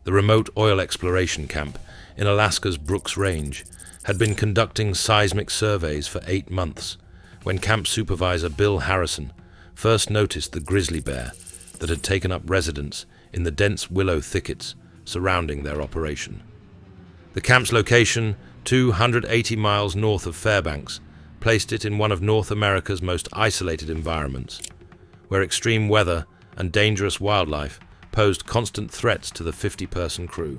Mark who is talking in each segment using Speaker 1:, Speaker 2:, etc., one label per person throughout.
Speaker 1: The remote oil exploration camp in Alaska's Brooks Range had been conducting seismic surveys for 8 months when camp supervisor Bill Harrison first noticed the grizzly bear that had taken up residence in the dense willow thickets surrounding their operation. The camp's location, 280 miles north of Fairbanks, placed it in one of North America's most isolated environments, where extreme weather and dangerous wildlife posed constant threats to the 50-person crew.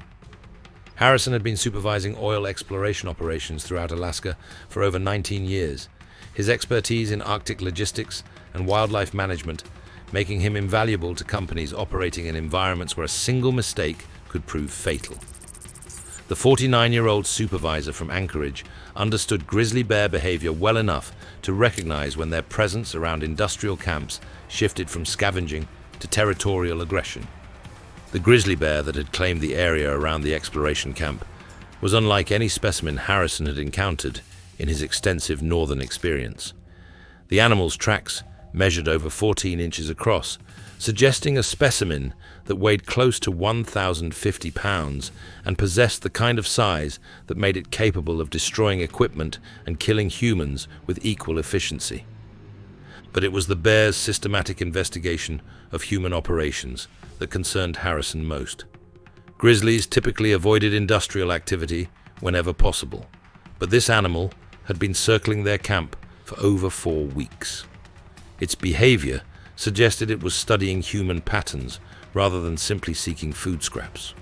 Speaker 1: Harrison had been supervising oil exploration operations throughout Alaska for over 19 years, his expertise in Arctic logistics and wildlife management making him invaluable to companies operating in environments where a single mistake could prove fatal. The 49-year-old supervisor from Anchorage understood grizzly bear behavior well enough to recognize when their presence around industrial camps shifted from scavenging to territorial aggression. The grizzly bear that had claimed the area around the exploration camp was unlike any specimen Harrison had encountered in his extensive northern experience. The animal's tracks measured over 14 inches across, suggesting a specimen that weighed close to 1,050 pounds and possessed the kind of size that made it capable of destroying equipment and killing humans with equal efficiency. But it was the bear's systematic investigation of human operations that concerned Harrison most. Grizzlies typically avoided industrial activity whenever possible, but this animal had been circling their camp for over 4 weeks. Its behavior suggested it was studying human patterns rather than simply seeking food scraps.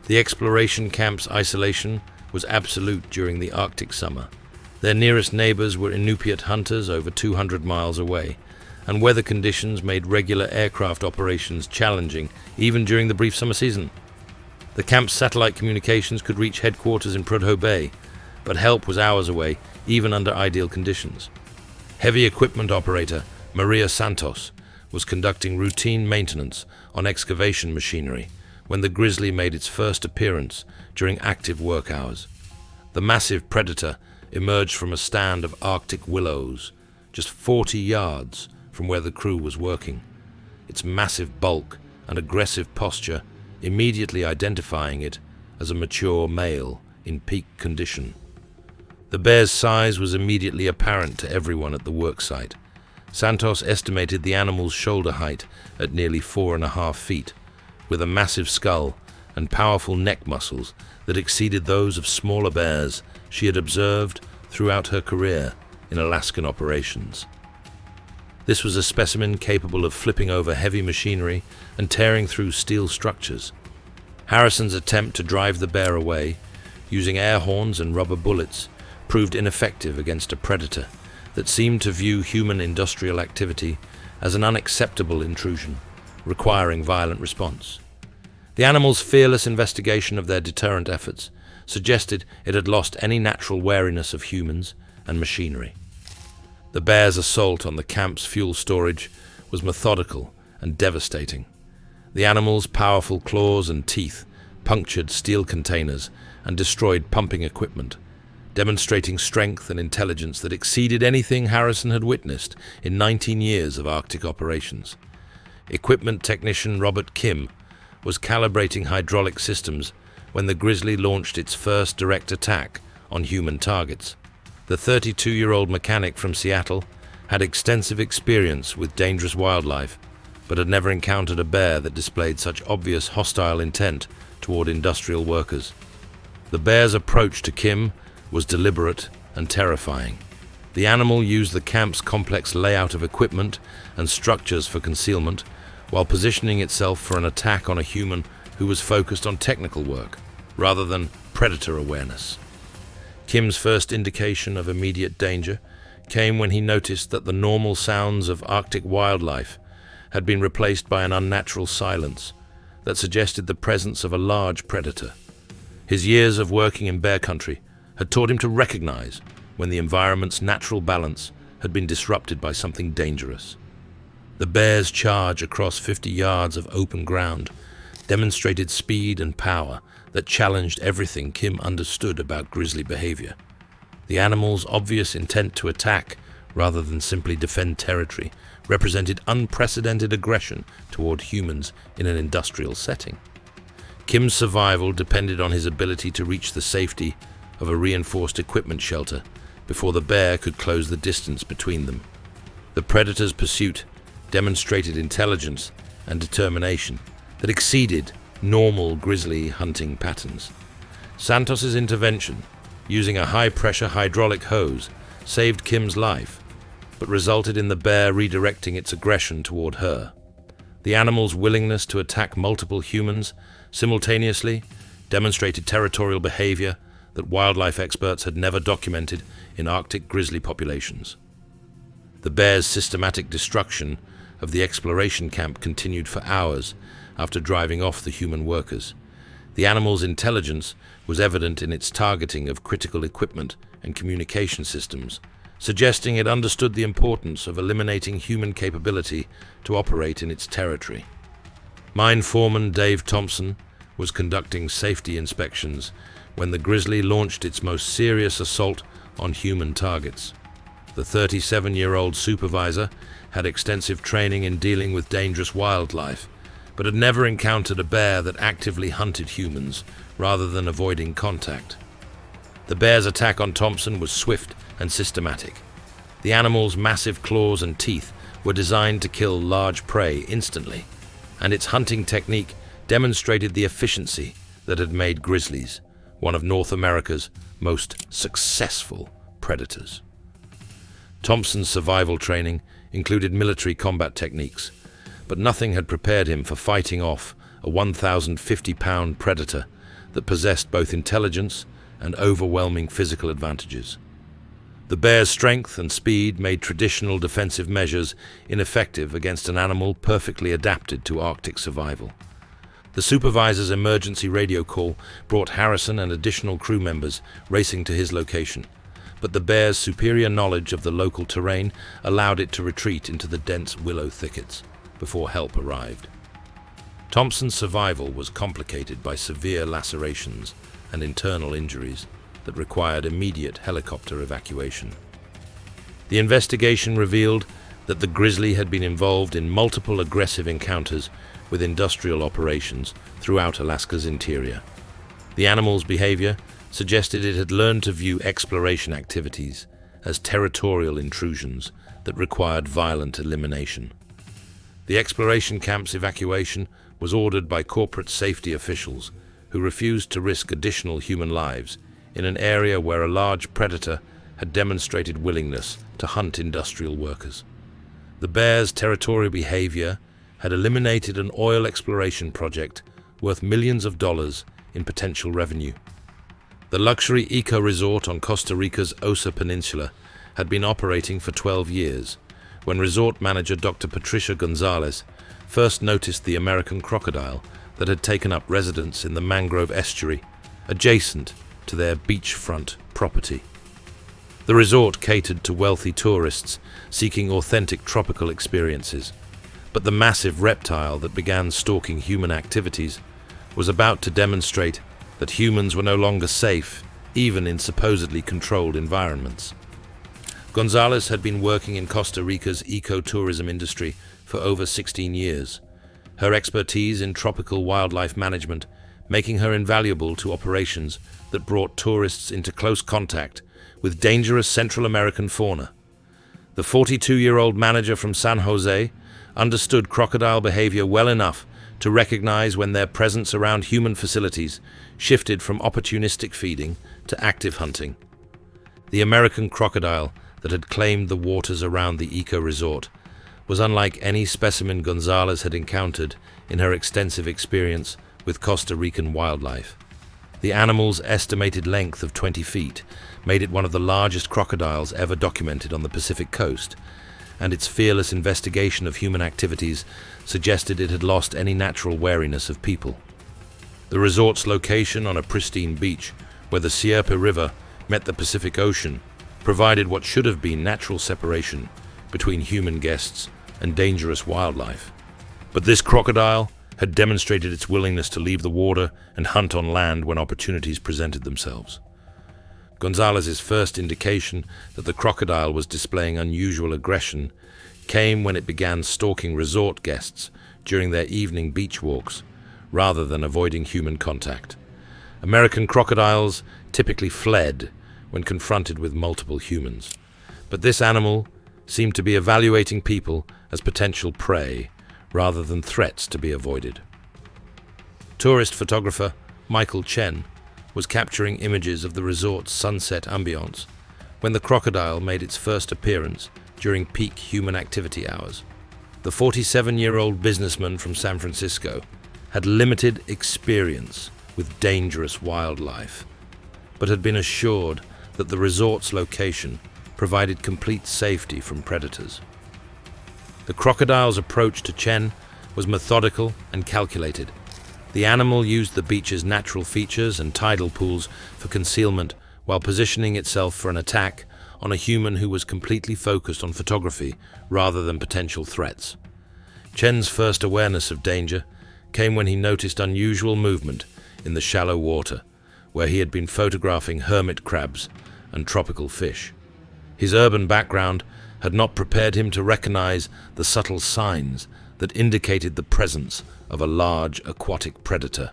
Speaker 1: The exploration camp's isolation was absolute during the Arctic summer. Their nearest neighbors were Inupiat hunters over 200 miles away, and weather conditions made regular aircraft operations challenging even during the brief summer season. The camp's satellite communications could reach headquarters in Prudhoe Bay, but help was hours away even under ideal conditions. Heavy equipment operator Maria Santos was conducting routine maintenance on excavation machinery when the grizzly made its first appearance during active work hours. The massive predator emerged from a stand of Arctic willows, just 40 yards from where the crew was working, its massive bulk and aggressive posture immediately identifying it as a mature male in peak condition. The bear's size was immediately apparent to everyone at the worksite. Santos estimated the animal's shoulder height at nearly 4.5 feet, with a massive skull and powerful neck muscles that exceeded those of smaller bears she had observed throughout her career in Alaskan operations. This was a specimen capable of flipping over heavy machinery and tearing through steel structures. Harrison's attempt to drive the bear away, using air horns and rubber bullets, proved ineffective against a predator that seemed to view human industrial activity as an unacceptable intrusion, requiring violent response. The animal's fearless investigation of their deterrent efforts suggested it had lost any natural wariness of humans and machinery. The bear's assault on the camp's fuel storage was methodical and devastating. The animal's powerful claws and teeth punctured steel containers and destroyed pumping equipment, demonstrating strength and intelligence that exceeded anything Harrison had witnessed in 19 years of Arctic operations. Equipment technician Robert Kim was calibrating hydraulic systems when the Grizzly launched its first direct attack on human targets. The 32-year-old mechanic from Seattle had extensive experience with dangerous wildlife, but had never encountered a bear that displayed such obvious hostile intent toward industrial workers. The bear's approach to Kim was deliberate and terrifying. The animal used the camp's complex layout of equipment and structures for concealment, while positioning itself for an attack on a human who was focused on technical work, rather than predator awareness. Kim's first indication of immediate danger came when he noticed that the normal sounds of Arctic wildlife had been replaced by an unnatural silence that suggested the presence of a large predator. His years of working in bear country had taught him to recognize when the environment's natural balance had been disrupted by something dangerous. The bear's charge across 50 yards of open ground demonstrated speed and power that challenged everything Kim understood about grizzly behavior. The animal's obvious intent to attack, rather than simply defend territory, represented unprecedented aggression toward humans in an industrial setting. Kim's survival depended on his ability to reach the safety of a reinforced equipment shelter before the bear could close the distance between them. The predator's pursuit demonstrated intelligence and determination that exceeded normal grizzly hunting patterns. Santos's intervention, using a high-pressure hydraulic hose, saved Kim's life, but resulted in the bear redirecting its aggression toward her. The animal's willingness to attack multiple humans simultaneously demonstrated territorial behavior that wildlife experts had never documented in Arctic grizzly populations. The bear's systematic destruction of the exploration camp continued for hours after driving off the human workers. The animal's intelligence was evident in its targeting of critical equipment and communication systems, suggesting it understood the importance of eliminating human capability to operate in its territory. Mine foreman Dave Thompson was conducting safety inspections when the Grizzly launched its most serious assault on human targets. The 37-year-old supervisor had extensive training in dealing with dangerous wildlife, but had never encountered a bear that actively hunted humans rather than avoiding contact. The bear's attack on Thompson was swift and systematic. The animal's massive claws and teeth were designed to kill large prey instantly, and its hunting technique demonstrated the efficiency that had made grizzlies one of North America's most successful predators. Thompson's survival training included military combat techniques, but nothing had prepared him for fighting off a 1,050-pound predator that possessed both intelligence and overwhelming physical advantages. The bear's strength and speed made traditional defensive measures ineffective against an animal perfectly adapted to Arctic survival. The supervisor's emergency radio call brought Harrison and additional crew members racing to his location, but the bear's superior knowledge of the local terrain allowed it to retreat into the dense willow thickets before help arrived. Thompson's survival was complicated by severe lacerations and internal injuries that required immediate helicopter evacuation. The investigation revealed that the Grizzly had been involved in multiple aggressive encounters with industrial operations throughout Alaska's interior. The animal's behavior suggested it had learned to view exploration activities as territorial intrusions that required violent elimination. The exploration camp's evacuation was ordered by corporate safety officials who refused to risk additional human lives in an area where a large predator had demonstrated willingness to hunt industrial workers. The bear's territorial behavior had eliminated an oil exploration project worth millions of dollars in potential revenue. The luxury eco-resort on Costa Rica's Osa Peninsula had been operating for 12 years when resort manager Dr. Patricia Gonzalez first noticed the American crocodile that had taken up residence in the mangrove estuary adjacent to their beachfront property. The resort catered to wealthy tourists seeking authentic tropical experiences, but the massive reptile that began stalking human activities was about to demonstrate that humans were no longer safe, even in supposedly controlled environments. Gonzalez had been working in Costa Rica's ecotourism industry for over 16 years, her expertise in tropical wildlife management making her invaluable to operations that brought tourists into close contact with dangerous Central American fauna. The 42-year-old manager from San Jose understood crocodile behavior well enough to recognize when their presence around human facilities shifted from opportunistic feeding to active hunting. The American crocodile that had claimed the waters around the eco-resort was unlike any specimen Gonzalez had encountered in her extensive experience with Costa Rican wildlife. The animal's estimated length of 20 feet made it one of the largest crocodiles ever documented on the Pacific coast, and its fearless investigation of human activities suggested it had lost any natural wariness of people. The resort's location on a pristine beach, where the Sierpe River met the Pacific Ocean, provided what should have been natural separation between human guests and dangerous wildlife. But this crocodile had demonstrated its willingness to leave the water and hunt on land when opportunities presented themselves. Gonzalez's first indication that the crocodile was displaying unusual aggression came when it began stalking resort guests during their evening beach walks, rather than avoiding human contact. American crocodiles typically fled when confronted with multiple humans, but this animal seemed to be evaluating people as potential prey rather than threats to be avoided. Tourist photographer Michael Chen was capturing images of the resort's sunset ambience when the crocodile made its first appearance during peak human activity hours. The 47-year-old businessman from San Francisco had limited experience with dangerous wildlife, but had been assured that the resort's location provided complete safety from predators. The crocodile's approach to Chen was methodical and calculated. The animal used the beach's natural features and tidal pools for concealment while positioning itself for an attack on a human who was completely focused on photography rather than potential threats. Chen's first awareness of danger came when he noticed unusual movement in the shallow water, where he had been photographing hermit crabs and tropical fish. His urban background had not prepared him to recognize the subtle signs that indicated the presence of a large aquatic predator.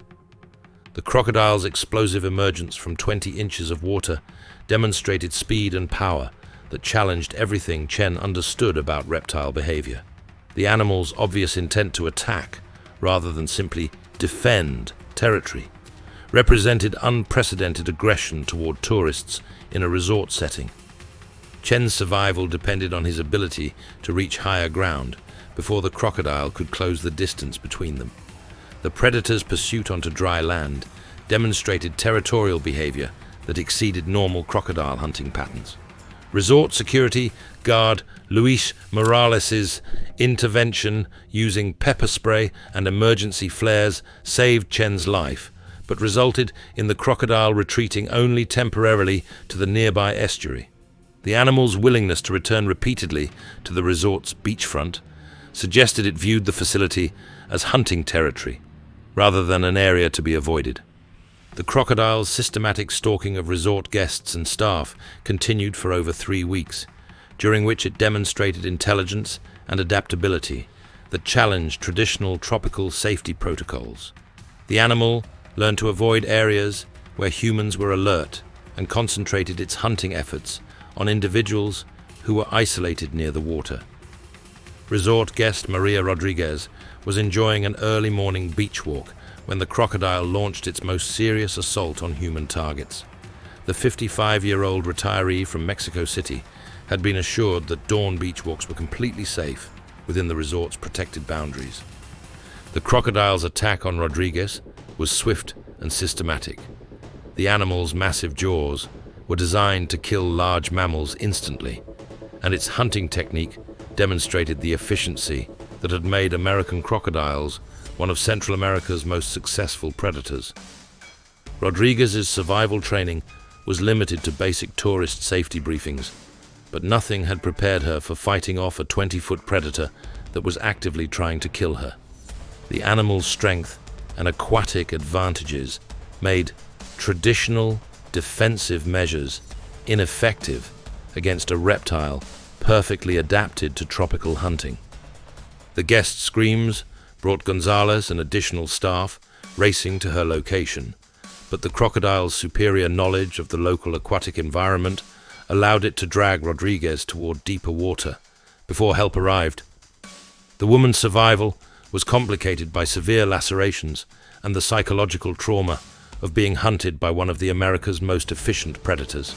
Speaker 1: The crocodile's explosive emergence from 20 inches of water demonstrated speed and power that challenged everything Chen understood about reptile behavior. The animal's obvious intent to attack, rather than simply defend territory, represented unprecedented aggression toward tourists in a resort setting. Chen's survival depended on his ability to reach higher ground before the crocodile could close the distance between them. The predator's pursuit onto dry land demonstrated territorial behavior that exceeded normal crocodile hunting patterns. Resort security guard Luis Morales's intervention using pepper spray and emergency flares saved Chen's life, but resulted in the crocodile retreating only temporarily to the nearby estuary. The animal's willingness to return repeatedly to the resort's beachfront suggested it viewed the facility as hunting territory, rather than an area to be avoided. The crocodile's systematic stalking of resort guests and staff continued for over 3 weeks, during which it demonstrated intelligence and adaptability that challenged traditional tropical safety protocols. The animal learned to avoid areas where humans were alert and concentrated its hunting efforts on individuals who were isolated near the water. Resort guest Maria Rodriguez was enjoying an early morning beach walk when the crocodile launched its most serious assault on human targets. The 55-year-old retiree from Mexico City had been assured that dawn beach walks were completely safe within the resort's protected boundaries. The crocodile's attack on Rodriguez was swift and systematic. The animal's massive jaws were designed to kill large mammals instantly, and its hunting technique demonstrated the efficiency that had made American crocodiles one of Central America's most successful predators. Rodriguez's survival training was limited to basic tourist safety briefings, but nothing had prepared her for fighting off a 20-foot predator that was actively trying to kill her. The animal's strength and aquatic advantages made traditional defensive measures ineffective against a reptile perfectly adapted to tropical hunting. The guest screams brought Gonzalez and additional staff racing to her location, but the crocodile's superior knowledge of the local aquatic environment allowed it to drag Rodriguez toward deeper water before help arrived. The woman's survival was complicated by severe lacerations and the psychological trauma of being hunted by one of the America's most efficient predators.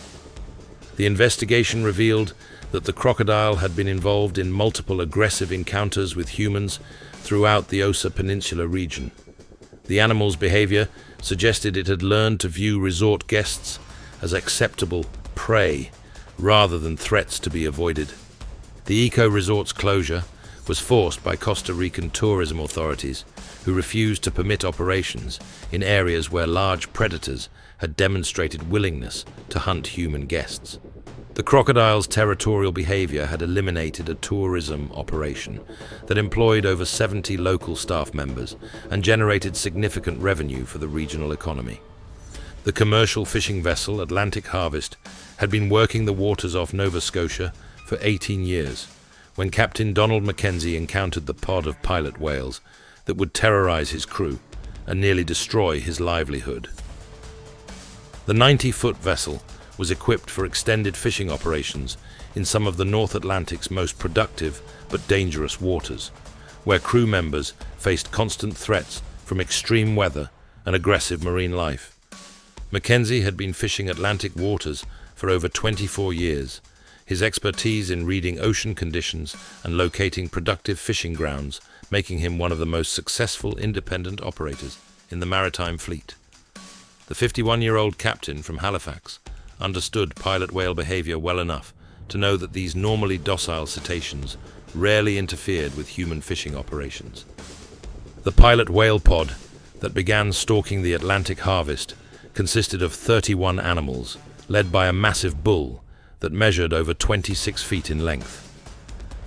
Speaker 1: The investigation revealed that the crocodile had been involved in multiple aggressive encounters with humans throughout the Osa Peninsula region. The animal's behavior suggested it had learned to view resort guests as acceptable prey rather than threats to be avoided. The eco-resort's closure was forced by Costa Rican tourism authorities, who refused to permit operations in areas where large predators had demonstrated willingness to hunt human guests. The crocodile's territorial behavior had eliminated a tourism operation that employed over 70 local staff members and generated significant revenue for the regional economy. The commercial fishing vessel Atlantic Harvest had been working the waters off Nova Scotia for 18 years when Captain Donald Mackenzie encountered the pod of pilot whales that would terrorize his crew, and nearly destroy his livelihood. The 90-foot vessel was equipped for extended fishing operations in some of the North Atlantic's most productive but dangerous waters, where crew members faced constant threats from extreme weather and aggressive marine life. Mackenzie had been fishing Atlantic waters for over 24 years, his expertise in reading ocean conditions and locating productive fishing grounds making him one of the most successful independent operators in the maritime fleet. The 51-year-old captain from Halifax understood pilot whale behavior well enough to know that these normally docile cetaceans rarely interfered with human fishing operations. The pilot whale pod that began stalking the Atlantic harvest consisted of 31 animals, led by a massive bull that measured over 26 feet in length.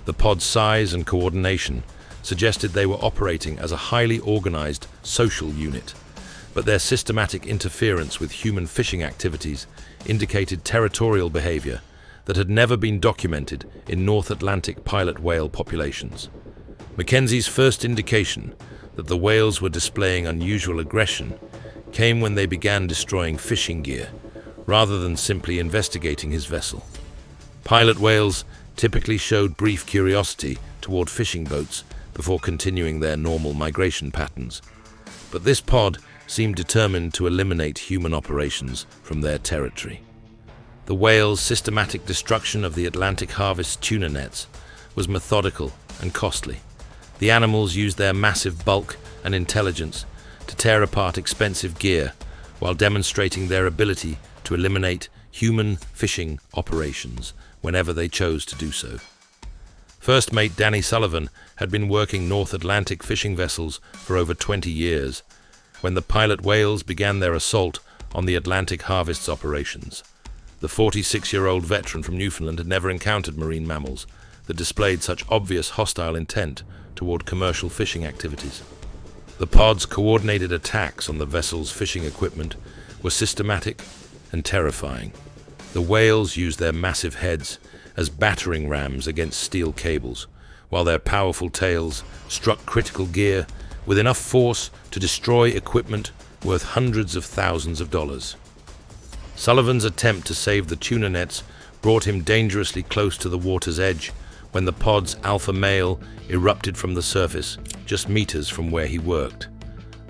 Speaker 1: The pod's size and coordination suggested they were operating as a highly organized social unit, but their systematic interference with human fishing activities indicated territorial behavior that had never been documented in North Atlantic pilot whale populations. Mackenzie's first indication that the whales were displaying unusual aggression came when they began destroying fishing gear, rather than simply investigating his vessel. Pilot whales typically showed brief curiosity toward fishing boats before continuing their normal migration patterns, but this pod seemed determined to eliminate human operations from their territory. The whale's systematic destruction of the Atlantic harvest tuna nets was methodical and costly. The animals used their massive bulk and intelligence to tear apart expensive gear while demonstrating their ability to eliminate human fishing operations whenever they chose to do so. First Mate Danny Sullivan had been working North Atlantic fishing vessels for over 20 years when the pilot whales began their assault on the Atlantic harvest's operations. The 46-year-old veteran from Newfoundland had never encountered marine mammals that displayed such obvious hostile intent toward commercial fishing activities. The pod's coordinated attacks on the vessel's fishing equipment were systematic and terrifying. The whales used their massive heads as battering rams against steel cables, while their powerful tails struck critical gear with enough force to destroy equipment worth hundreds of thousands of dollars. Sullivan's attempt to save the tuna nets brought him dangerously close to the water's edge when the pod's alpha male erupted from the surface just meters from where he worked.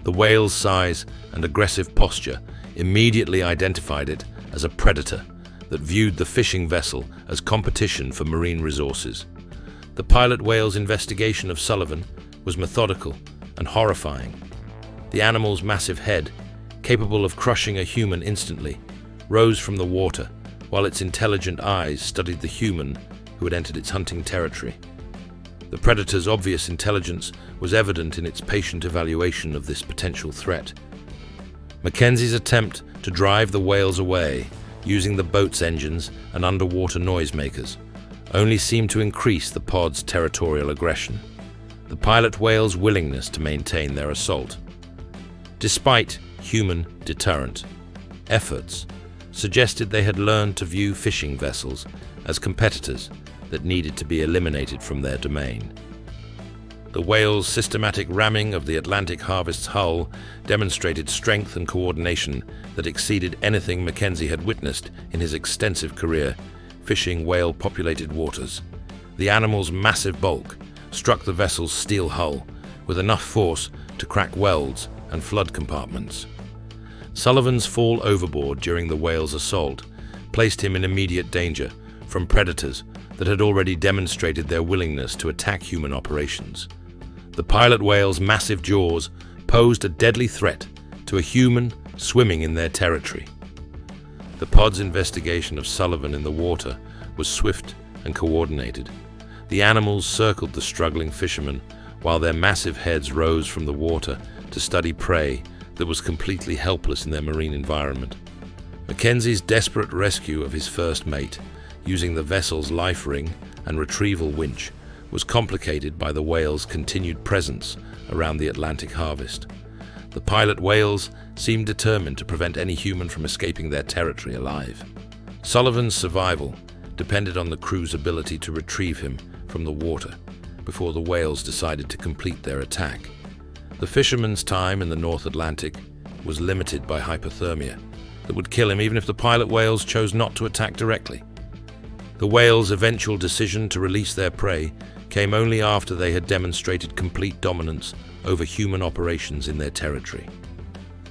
Speaker 1: The whale's size and aggressive posture immediately identified it as a predator that viewed the fishing vessel as competition for marine resources. The pilot whale's investigation of Sullivan was methodical and horrifying. The animal's massive head, capable of crushing a human instantly, rose from the water while its intelligent eyes studied the human who had entered its hunting territory. The predator's obvious intelligence was evident in its patient evaluation of this potential threat. Mackenzie's attempt to drive the whales away using the boat's engines and underwater noisemakers only seemed to increase the pod's territorial aggression, the pilot whale's willingness to maintain their assault. Despite human deterrent efforts, suggested they had learned to view fishing vessels as competitors that needed to be eliminated from their domain. The whale's systematic ramming of the Atlantic harvest's hull demonstrated strength and coordination that exceeded anything Mackenzie had witnessed in his extensive career fishing whale-populated waters. The animal's massive bulk struck the vessel's steel hull with enough force to crack welds and flood compartments. Sullivan's fall overboard during the whale's assault placed him in immediate danger from predators that had already demonstrated their willingness to attack human operations. The pilot whale's massive jaws posed a deadly threat to a human swimming in their territory. The pod's investigation of Sullivan in the water was swift and coordinated. The animals circled the struggling fishermen while their massive heads rose from the water to study prey that was completely helpless in their marine environment. Mackenzie's desperate rescue of his first mate, using the vessel's life ring and retrieval winch, was complicated by the whale's continued presence around the Atlantic harvest. The pilot whales seemed determined to prevent any human from escaping their territory alive. Sullivan's survival depended on the crew's ability to retrieve him from the water before the whales decided to complete their attack. The fisherman's time in the North Atlantic was limited by hypothermia that would kill him even if the pilot whales chose not to attack directly. The whales' eventual decision to release their prey came only after they had demonstrated complete dominance over human operations in their territory.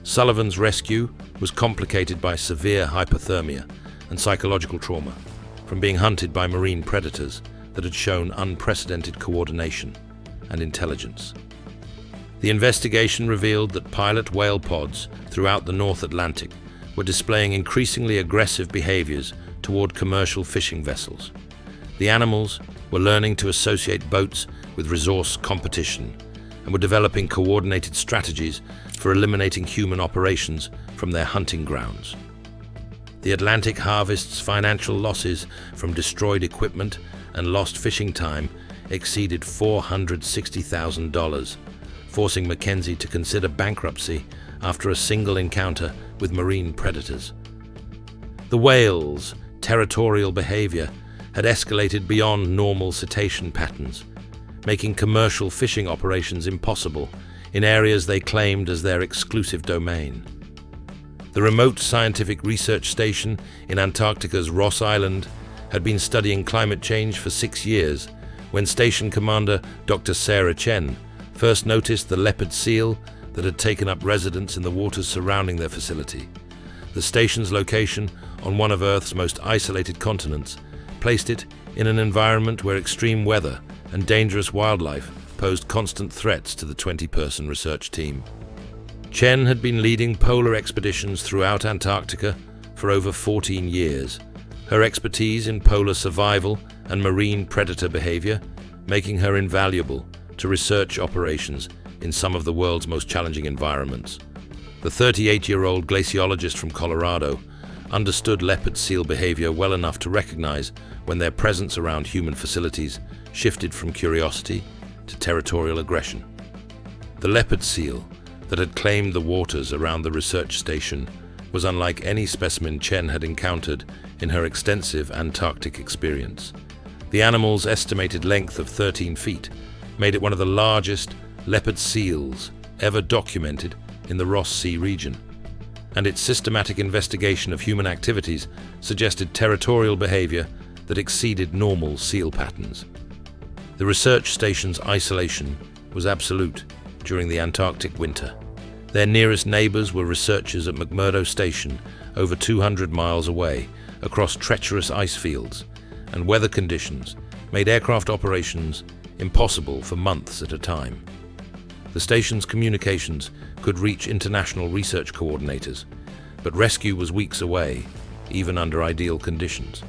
Speaker 1: Sullivan's rescue was complicated by severe hypothermia and psychological trauma from being hunted by marine predators that had shown unprecedented coordination and intelligence. The investigation revealed that pilot whale pods throughout the North Atlantic were displaying increasingly aggressive behaviors toward commercial fishing vessels. The animals were learning to associate boats with resource competition and were developing coordinated strategies for eliminating human operations from their hunting grounds. The Atlantic harvest's financial losses from destroyed equipment and lost fishing time exceeded $460,000, forcing Mackenzie to consider bankruptcy after a single encounter with marine predators. The whales' territorial behavior had escalated beyond normal cetacean patterns, making commercial fishing operations impossible in areas they claimed as their exclusive domain. The remote scientific research station in Antarctica's Ross Island had been studying climate change for 6 years when Station Commander Dr. Sarah Chen first noticed the leopard seal that had taken up residence in the waters surrounding their facility. The station's location on one of Earth's most isolated continents placed it in an environment where extreme weather and dangerous wildlife posed constant threats to the 20-person research team. Chen had been leading polar expeditions throughout Antarctica for over 14 years, her expertise in polar survival and marine predator behavior making her invaluable to research operations in some of the world's most challenging environments. The 38-year-old glaciologist from Colorado understood leopard seal behavior well enough to recognize when their presence around human facilities shifted from curiosity to territorial aggression. The leopard seal that had claimed the waters around the research station was unlike any specimen Chen had encountered in her extensive Antarctic experience. The animal's estimated length of 13 feet made it one of the largest leopard seals ever documented in the Ross Sea region, and its systematic investigation of human activities suggested territorial behavior that exceeded normal seal patterns. The research station's isolation was absolute during the Antarctic winter. Their nearest neighbors were researchers at McMurdo Station, over 200 miles away, across treacherous ice fields, and weather conditions made aircraft operations impossible for months at a time. The station's communications could reach international research coordinators, but rescue was weeks away, even under ideal conditions.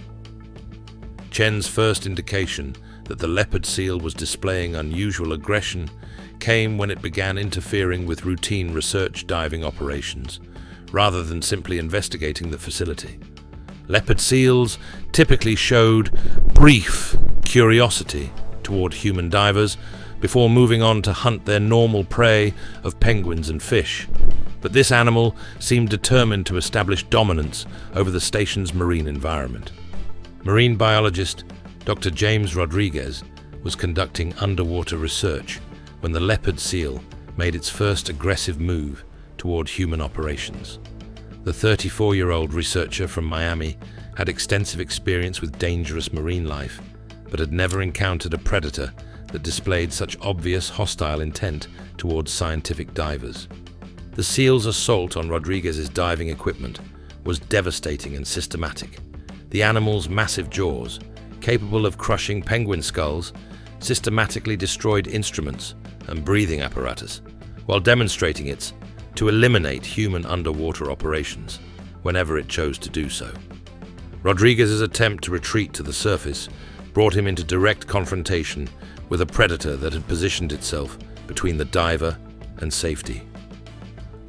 Speaker 1: Chen's first indication that the leopard seal was displaying unusual aggression came when it began interfering with routine research diving operations, rather than simply investigating the facility. Leopard seals typically showed brief curiosity toward human divers before moving on to hunt their normal prey of penguins and fish. But this animal seemed determined to establish dominance over the station's marine environment. Marine biologist Dr. James Rodriguez was conducting underwater research when the leopard seal made its first aggressive move toward human operations. The 34-year-old researcher from Miami had extensive experience with dangerous marine life, but had never encountered a predator that displayed such obvious hostile intent towards scientific divers. The seal's assault on Rodriguez's diving equipment was devastating and systematic. The animal's massive jaws, capable of crushing penguin skulls, systematically destroyed instruments and breathing apparatus, while demonstrating its to eliminate human underwater operations whenever it chose to do so. Rodriguez's attempt to retreat to the surface brought him into direct confrontation with a predator that had positioned itself between the diver and safety.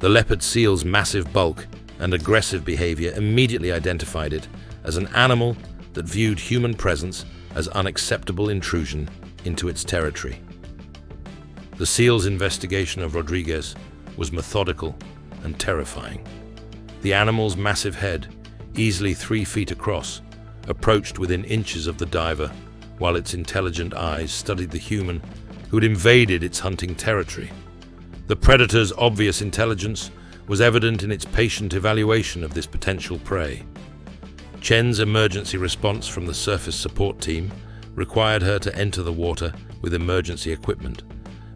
Speaker 1: The leopard seal's massive bulk and aggressive behavior immediately identified it as an animal that viewed human presence as unacceptable intrusion into its territory. The seal's investigation of Rodriguez was methodical and terrifying. The animal's massive head, easily 3 feet across, approached within inches of the diver, while its intelligent eyes studied the human who had invaded its hunting territory. The predator's obvious intelligence was evident in its patient evaluation of this potential prey. Chen's emergency response from the surface support team required her to enter the water with emergency equipment,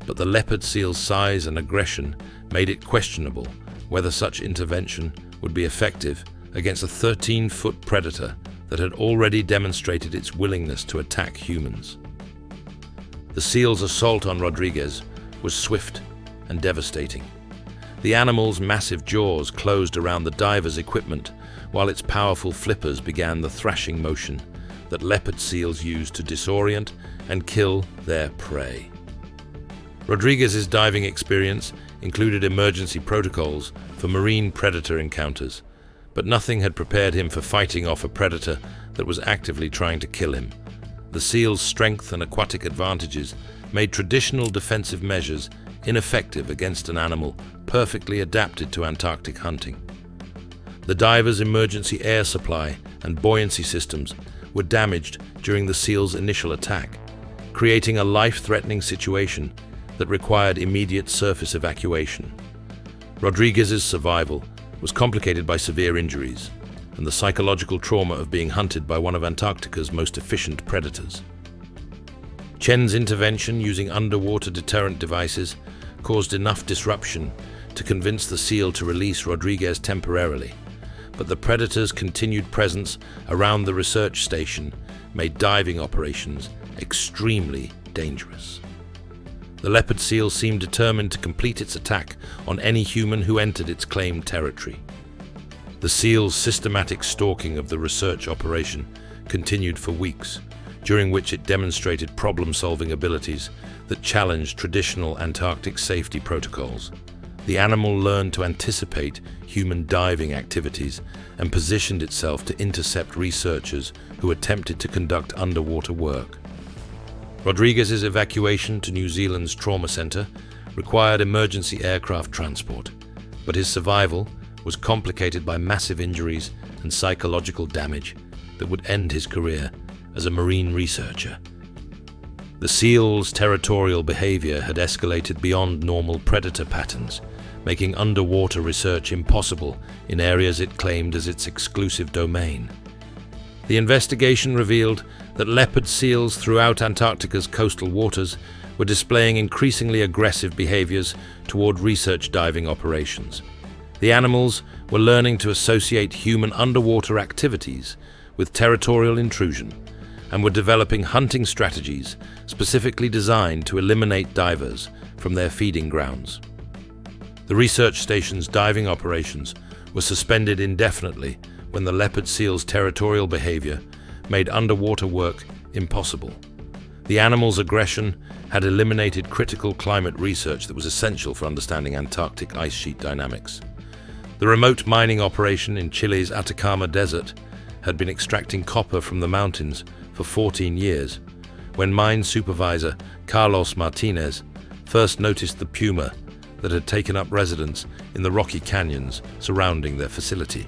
Speaker 1: but the leopard seal's size and aggression made it questionable whether such intervention would be effective against a 13-foot predator that had already demonstrated its willingness to attack humans. The seal's assault on Rodriguez was swift and devastating. The animal's massive jaws closed around the diver's equipment, while its powerful flippers began the thrashing motion that leopard seals use to disorient and kill their prey. Rodriguez's diving experience included emergency protocols for marine predator encounters, but nothing had prepared him for fighting off a predator that was actively trying to kill him. The seal's strength and aquatic advantages made traditional defensive measures ineffective against an animal perfectly adapted to Antarctic hunting. The diver's emergency air supply and buoyancy systems were damaged during the seal's initial attack, creating a life-threatening situation that required immediate surface evacuation. Rodriguez's survival was complicated by severe injuries and the psychological trauma of being hunted by one of Antarctica's most efficient predators. Chen's intervention using underwater deterrent devices caused enough disruption to convince the seal to release Rodriguez temporarily, but the predator's continued presence around the research station made diving operations extremely dangerous. The leopard seal seemed determined to complete its attack on any human who entered its claimed territory. The seal's systematic stalking of the research operation continued for weeks, during which it demonstrated problem-solving abilities that challenged traditional Antarctic safety protocols. The animal learned to anticipate human diving activities and positioned itself to intercept researchers who attempted to conduct underwater work. Rodriguez's evacuation to New Zealand's trauma center required emergency aircraft transport, but his survival was complicated by massive injuries and psychological damage that would end his career as a marine researcher. The seal's territorial behavior had escalated beyond normal predator patterns, making underwater research impossible in areas it claimed as its exclusive domain. The investigation revealed that leopard seals throughout Antarctica's coastal waters were displaying increasingly aggressive behaviors toward research diving operations. The animals were learning to associate human underwater activities with territorial intrusion and were developing hunting strategies specifically designed to eliminate divers from their feeding grounds. The research station's diving operations were suspended indefinitely when the leopard seal's territorial behavior made underwater work impossible. The animal's aggression had eliminated critical climate research that was essential for understanding Antarctic ice sheet dynamics. The remote mining operation in Chile's Atacama desert had been extracting copper from the mountains for 14 years, when mine supervisor Carlos Martinez first noticed the puma that had taken up residence in the rocky canyons surrounding their facility.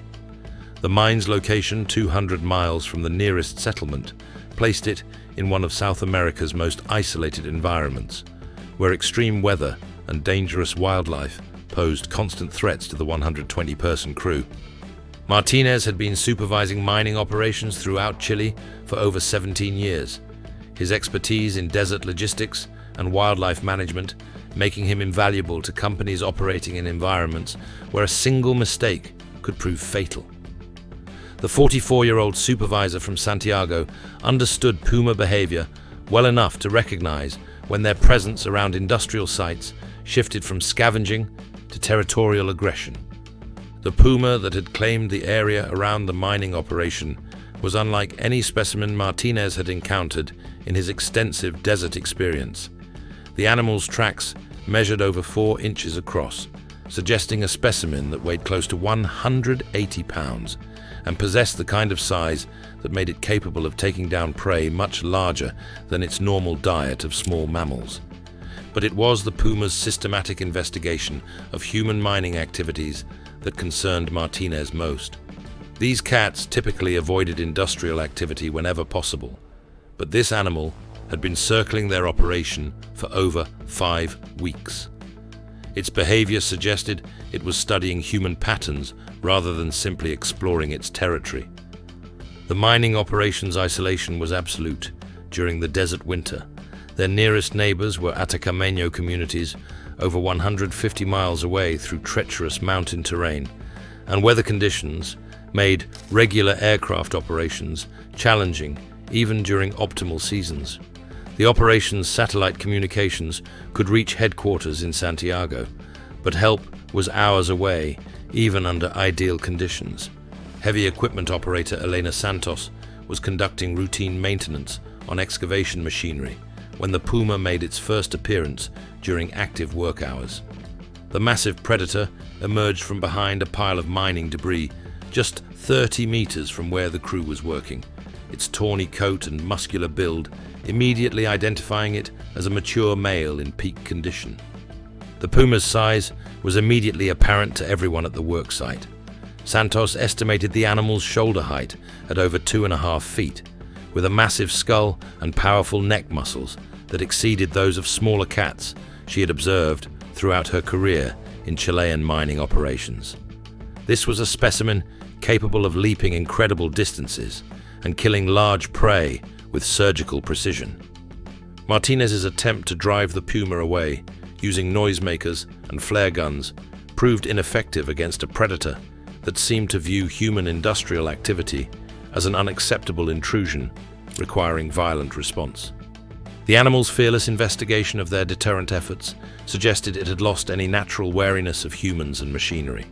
Speaker 1: The mine's location, 200 miles from the nearest settlement, placed it in one of South America's most isolated environments, where extreme weather and dangerous wildlife posed constant threats to the 120-person crew. Martinez had been supervising mining operations throughout Chile for over 17 years, his expertise in desert logistics and wildlife management making him invaluable to companies operating in environments where a single mistake could prove fatal. The 44-year-old supervisor from Santiago understood puma behavior well enough to recognize when their presence around industrial sites shifted from scavenging to territorial aggression. The puma that had claimed the area around the mining operation was unlike any specimen Martinez had encountered in his extensive desert experience. The animal's tracks measured over 4 inches across, suggesting a specimen that weighed close to 180 pounds and possessed the kind of size that made it capable of taking down prey much larger than its normal diet of small mammals. But it was the puma's systematic investigation of human mining activities that concerned Martinez most. These cats typically avoided industrial activity whenever possible, but this animal had been circling their operation for over 5 weeks. Its behavior suggested it was studying human patterns rather than simply exploring its territory. The mining operations' isolation was absolute. During the desert winter, their nearest neighbors were Atacama communities over 150 miles away through treacherous mountain terrain, and weather conditions made regular aircraft operations challenging even during optimal seasons. The operation's satellite communications could reach headquarters in Santiago, but help was hours away, even under ideal conditions. Heavy equipment operator Elena Santos was conducting routine maintenance on excavation machinery when the Puma made its first appearance during active work hours. The massive predator emerged from behind a pile of mining debris just 30 meters from where the crew was working, its tawny coat and muscular build immediately identifying it as a mature male in peak condition. The Puma's size was immediately apparent to everyone at the work site. Santos estimated the animal's shoulder height at over 2.5 feet, with a massive skull and powerful neck muscles that exceeded those of smaller cats she had observed throughout her career in Chilean mining operations. This was a specimen capable of leaping incredible distances and killing large prey with surgical precision. Martinez's attempt to drive the Puma away using noisemakers and flare guns proved ineffective against a predator that seemed to view human industrial activity as an unacceptable intrusion requiring violent response. The animal's fearless investigation of their deterrent efforts suggested it had lost any natural wariness of humans and machinery.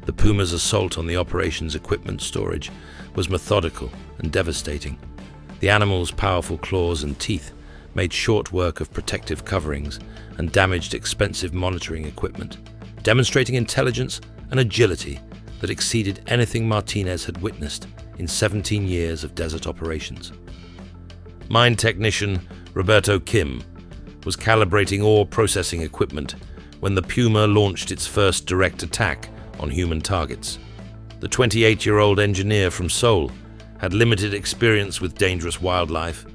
Speaker 1: The Puma's assault on the operation's equipment storage was methodical and devastating. The animal's powerful claws and teeth made short work of protective coverings and damaged expensive monitoring equipment, demonstrating intelligence and agility that exceeded anything Martinez had witnessed in 17 years of desert operations. Mine technician Roberto Kim was calibrating ore processing equipment when the Puma launched its first direct attack on human targets. The 28-year-old engineer from Seoul had limited experience with dangerous wildlife,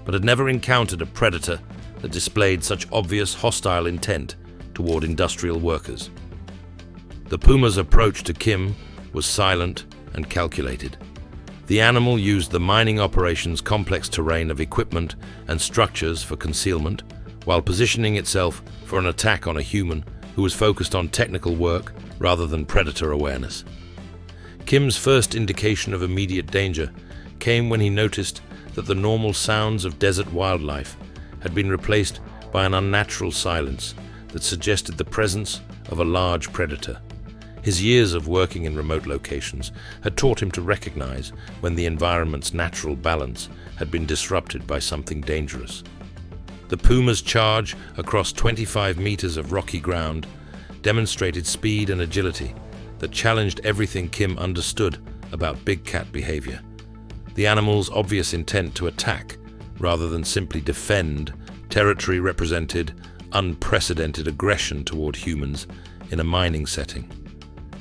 Speaker 1: but had never encountered a predator that displayed such obvious hostile intent toward industrial workers. The Puma's approach to Kim was silent and calculated. The animal used the mining operation's complex terrain of equipment and structures for concealment, while positioning itself for an attack on a human who was focused on technical work rather than predator awareness. Kim's first indication of immediate danger came when he noticed that the normal sounds of desert wildlife had been replaced by an unnatural silence that suggested the presence of a large predator. His years of working in remote locations had taught him to recognize when the environment's natural balance had been disrupted by something dangerous. The Puma's charge across 25 meters of rocky ground demonstrated speed and agility that challenged everything Kim understood about big cat behavior. The animal's obvious intent to attack, rather than simply defend, territory represented unprecedented aggression toward humans in a mining setting.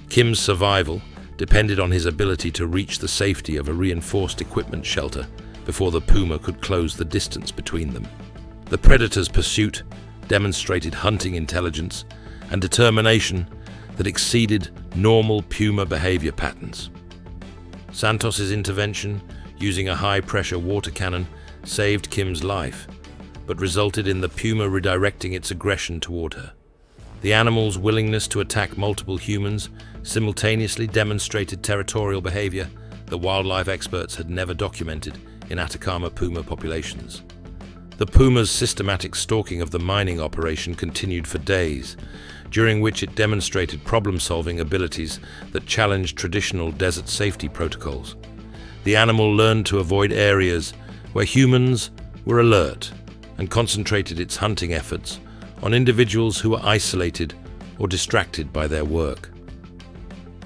Speaker 1: Kim's survival depended on his ability to reach the safety of a reinforced equipment shelter before the Puma could close the distance between them. The predator's pursuit demonstrated hunting intelligence and determination that exceeded normal Puma behavior patterns. Santos's intervention, using a high-pressure water cannon, saved Kim's life, but resulted in the Puma redirecting its aggression toward her. The animal's willingness to attack multiple humans simultaneously demonstrated territorial behavior that wildlife experts had never documented in Atacama Puma populations. The Puma's systematic stalking of the mining operation continued for days, during which it demonstrated problem-solving abilities that challenged traditional desert safety protocols. The animal learned to avoid areas where humans were alert and concentrated its hunting efforts on individuals who were isolated or distracted by their work.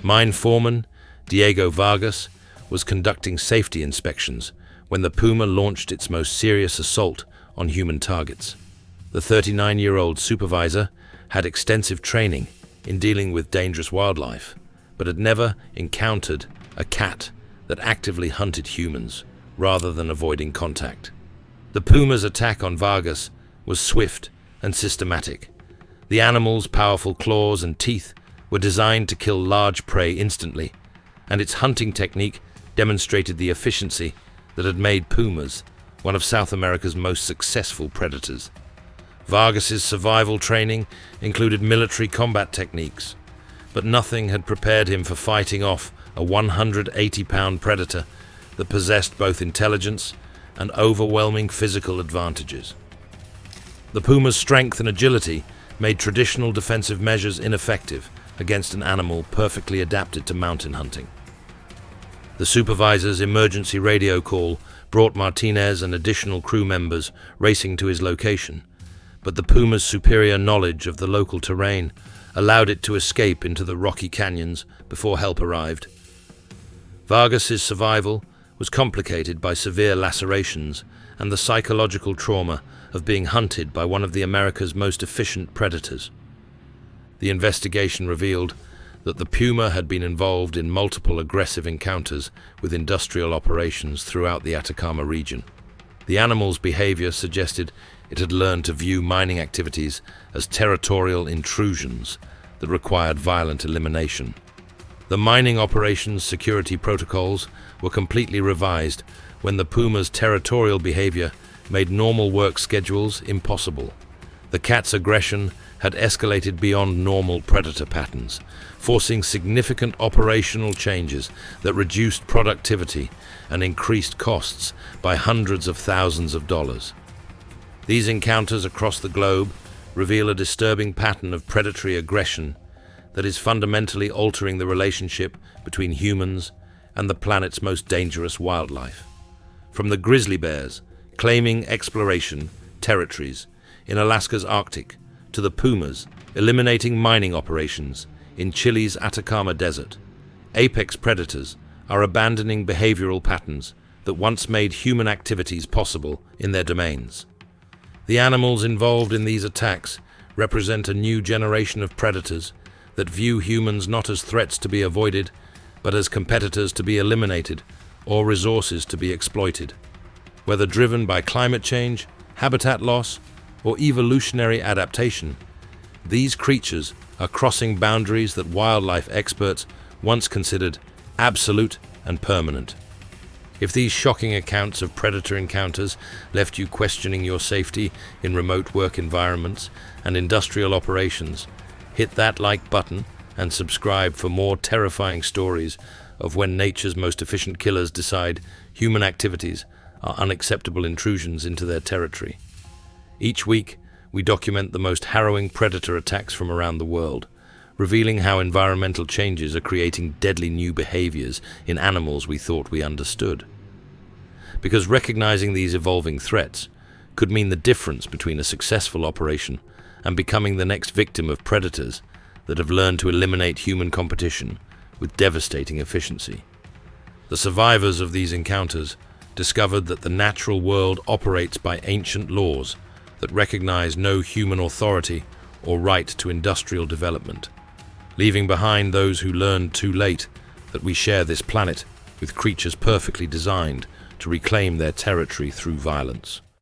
Speaker 1: Mine foreman Diego Vargas was conducting safety inspections when the Puma launched its most serious assault on human targets. The 39-year-old supervisor had extensive training in dealing with dangerous wildlife, but had never encountered a cat that actively hunted humans rather than avoiding contact. The Puma's attack on Vargas was swift and systematic. The animal's powerful claws and teeth were designed to kill large prey instantly, and its hunting technique demonstrated the efficiency that had made Pumas one of South America's most successful predators. Vargas's survival training included military combat techniques, but nothing had prepared him for fighting off a 180-pound predator that possessed both intelligence and overwhelming physical advantages. The Puma's strength and agility made traditional defensive measures ineffective against an animal perfectly adapted to mountain hunting. The supervisor's emergency radio call brought Martinez and additional crew members racing to his location, but the Puma's superior knowledge of the local terrain allowed it to escape into the rocky canyons before help arrived. Vargas's survival was complicated by severe lacerations and the psychological trauma of being hunted by one of the America's most efficient predators. The investigation revealed that the puma had been involved in multiple aggressive encounters with industrial operations throughout the Atacama region. The animal's behavior suggested it had learned to view mining activities as territorial intrusions that required violent elimination. The mining operations security protocols were completely revised when the puma's territorial behavior made normal work schedules impossible. The cat's aggression had escalated beyond normal predator patterns, forcing significant operational changes that reduced productivity and increased costs by hundreds of thousands of dollars. These encounters across the globe reveal a disturbing pattern of predatory aggression that is fundamentally altering the relationship between humans and the planet's most dangerous wildlife. From the grizzly bears, claiming exploration territories in Alaska's Arctic, to the pumas, eliminating mining operations in Chile's Atacama Desert, apex predators are abandoning behavioral patterns that once made human activities possible in their domains. The animals involved in these attacks represent a new generation of predators that view humans not as threats to be avoided, but as competitors to be eliminated or resources to be exploited. Whether driven by climate change, habitat loss, or evolutionary adaptation, these creatures are crossing boundaries that wildlife experts once considered absolute and permanent. If these shocking accounts of predator encounters left you questioning your safety in remote work environments and industrial operations, hit that like button and subscribe for more terrifying stories of when nature's most efficient killers decide human activities are unacceptable intrusions into their territory. Each week, we document the most harrowing predator attacks from around the world, revealing how environmental changes are creating deadly new behaviors in animals we thought we understood. Because recognizing these evolving threats could mean the difference between a successful operation and becoming the next victim of predators that have learned to eliminate human competition with devastating efficiency. The survivors of these encounters discovered that the natural world operates by ancient laws that recognize no human authority or right to industrial development, leaving behind those who learned too late that we share this planet with creatures perfectly designed to reclaim their territory through violence.